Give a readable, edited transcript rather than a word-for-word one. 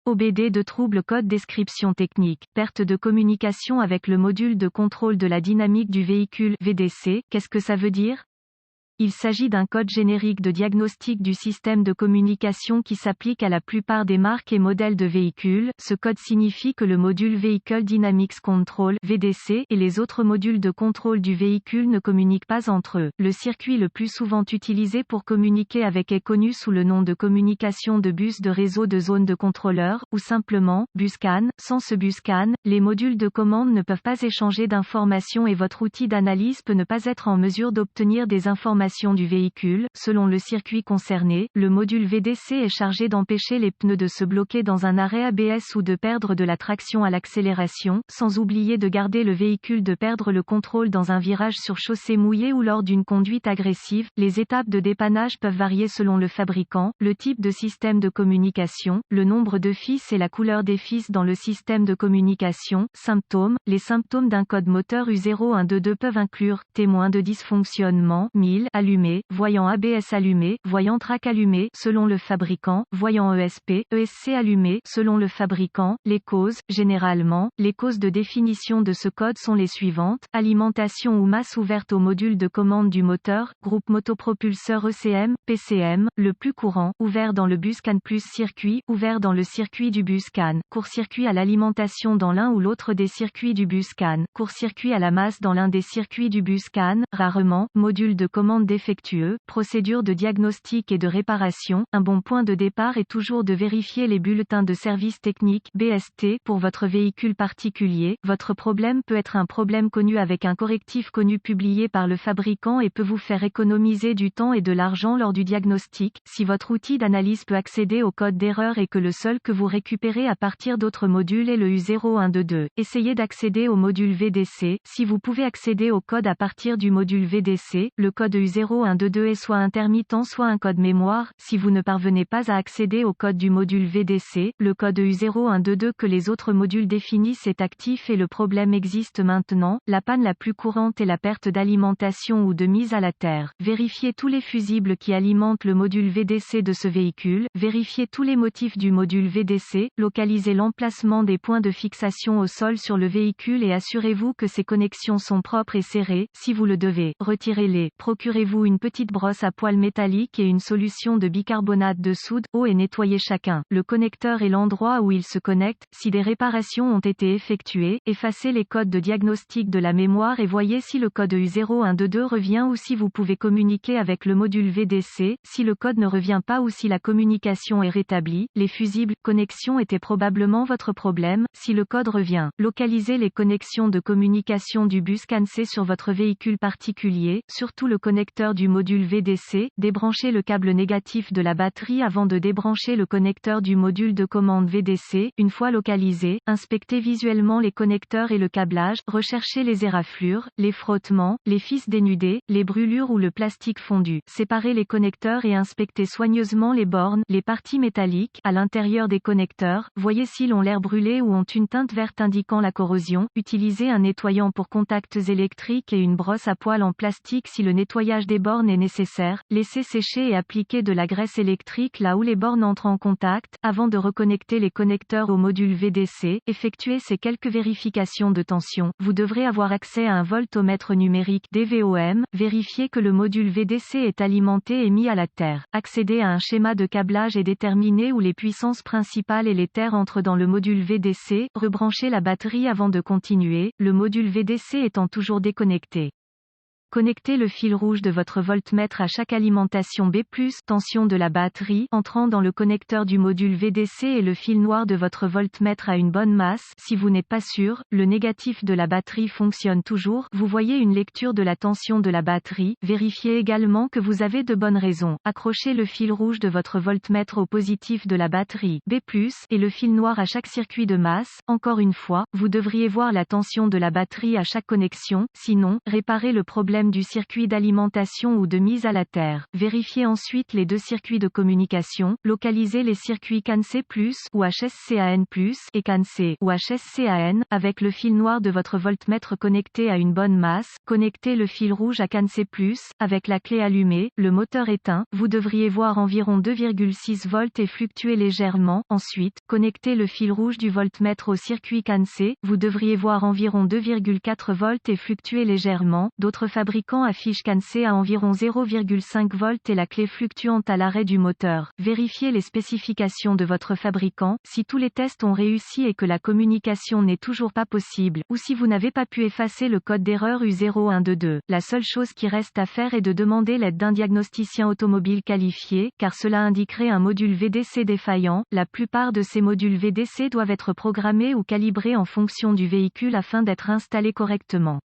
OBD de trouble code description technique, perte de communication avec le module de contrôle de la dynamique du véhicule VDC, qu'est-ce que ça veut dire? Il s'agit d'un code générique de diagnostic du système de communication qui s'applique à la plupart des marques et modèles de véhicules. Ce code signifie que le module Vehicle Dynamics Control (VDC) et les autres modules de contrôle du véhicule ne communiquent pas entre eux. Le circuit le plus souvent utilisé pour communiquer avec est connu sous le nom de communication de bus de réseau de zone de contrôleur, ou simplement BusCAN. Sans ce BusCAN, les modules de commande ne peuvent pas échanger d'informations et votre outil d'analyse peut ne pas être en mesure d'obtenir des informations du véhicule. Selon le circuit concerné, le module VDC est chargé d'empêcher les pneus de se bloquer dans un arrêt ABS ou de perdre de la traction à l'accélération, sans oublier de garder le véhicule de perdre le contrôle dans un virage sur chaussée mouillée ou lors d'une conduite agressive. Les étapes de dépannage peuvent varier selon le fabricant, le type de système de communication, le nombre de fils et la couleur des fils dans le système de communication. Symptômes. Les symptômes d'un code moteur U0122 peuvent inclure témoin de dysfonctionnement, 1000, allumé, voyant ABS allumé, voyant track allumé, selon le fabricant, voyant ESP, ESC allumé, selon le fabricant. Les causes. Généralement, les causes de définition de ce code sont les suivantes: alimentation ou masse ouverte au module de commande du moteur, groupe motopropulseur ECM, PCM, le plus courant, ouvert dans le BusCAN plus circuit, ouvert dans le circuit du BusCAN, court-circuit à l'alimentation dans l'un ou l'autre des circuits du BusCAN, court-circuit à la masse dans l'un des circuits du BusCAN, rarement, module de commande défectueux, procédure de diagnostic et de réparation. Un bon point de départ est toujours de vérifier les bulletins de service technique (BST) pour votre véhicule particulier. Votre problème peut être un problème connu avec un correctif connu publié par le fabricant et peut vous faire économiser du temps et de l'argent lors du diagnostic. Si votre outil d'analyse peut accéder au code d'erreur et que le seul que vous récupérez à partir d'autres modules est le U0122, essayez d'accéder au module VDC. Si vous pouvez accéder au code à partir du module VDC, le code U0122 est soit intermittent soit un code mémoire. Si vous ne parvenez pas à accéder au code du module VDC, le code U0122 que les autres modules définissent est actif et le problème existe maintenant. La panne la plus courante est la perte d'alimentation ou de mise à la terre. Vérifiez tous les fusibles qui alimentent le module VDC de ce véhicule. Vérifiez tous les motifs du module VDC. Localisez l'emplacement des points de fixation au sol sur le véhicule et assurez-vous que ces connexions sont propres et serrées. Si vous le devez, retirez-les. Procurez-vous une petite brosse à poils métallique et une solution de bicarbonate de soude. Eau et nettoyez chacun. Le connecteur et l'endroit où il se connecte. Si des réparations ont été effectuées, effacez les codes de diagnostic de la mémoire et voyez si le code U0122 revient ou si vous pouvez communiquer avec le module VDC. Si le code ne revient pas ou si la communication est rétablie, les fusibles connexions étaient probablement votre problème. Si le code revient, localisez les connexions de communication du BusCAN C sur votre véhicule particulier, surtout le connecteur du module VDC. Débranchez le câble négatif de la batterie avant de débrancher le connecteur du module de commande VDC. Une fois localisé, inspectez visuellement les connecteurs et le câblage, recherchez les éraflures, les frottements, les fils dénudés, les brûlures ou le plastique fondu. Séparez les connecteurs et inspectez soigneusement les bornes, les parties métalliques, à l'intérieur des connecteurs. Voyez s'ils ont l'air brûlés ou ont une teinte verte indiquant la corrosion. Utilisez un nettoyant pour contacts électriques et une brosse à poils en plastique si le nettoyage des bornes est nécessaire. Laissez sécher et appliquer de la graisse électrique là où les bornes entrent en contact. Avant de reconnecter les connecteurs au module VDC, effectuez ces quelques vérifications de tension. Vous devrez avoir accès à un voltomètre numérique DVOM. Vérifiez que le module VDC est alimenté et mis à la terre. Accédez à un schéma de câblage et déterminez où les puissances principales et les terres entrent dans le module VDC. Rebranchez la batterie avant de continuer, le module VDC étant toujours déconnecté. Connectez le fil rouge de votre voltmètre à chaque alimentation B+, tension de la batterie, entrant dans le connecteur du module VDC et le fil noir de votre voltmètre à une bonne masse. Si vous n'êtes pas sûr, le négatif de la batterie fonctionne toujours. Vous voyez une lecture de la tension de la batterie. Vérifiez également que vous avez de bonnes raisons. Accrochez le fil rouge de votre voltmètre au positif de la batterie B+, et le fil noir à chaque circuit de masse. Encore une fois, vous devriez voir la tension de la batterie à chaque connexion. Sinon, réparez le problème problème du circuit d'alimentation ou de mise à la terre. Vérifiez ensuite les deux circuits de communication, localisez les circuits CAN-C+, ou HSCAN+, et CAN-C, ou HSCAN, avec le fil noir de votre voltmètre connecté à une bonne masse, connectez le fil rouge à CAN-C+, avec la clé allumée, le moteur éteint, vous devriez voir environ 2,6 volts et fluctuer légèrement. Ensuite, connectez le fil rouge du voltmètre au circuit CAN-C, vous devriez voir environ 2,4 volts et fluctuer légèrement. D'autres fabricants affichent CAN-C à environ 0,5 volts et la clé fluctuante à l'arrêt du moteur. Vérifiez les spécifications de votre fabricant, si tous les tests ont réussi et que la communication n'est toujours pas possible, ou si vous n'avez pas pu effacer le code d'erreur U0122. La seule chose qui reste à faire est de demander l'aide d'un diagnosticien automobile qualifié, car cela indiquerait un module VDC défaillant. La plupart de ces modules VDC doivent être programmés ou calibrés en fonction du véhicule afin d'être installés correctement.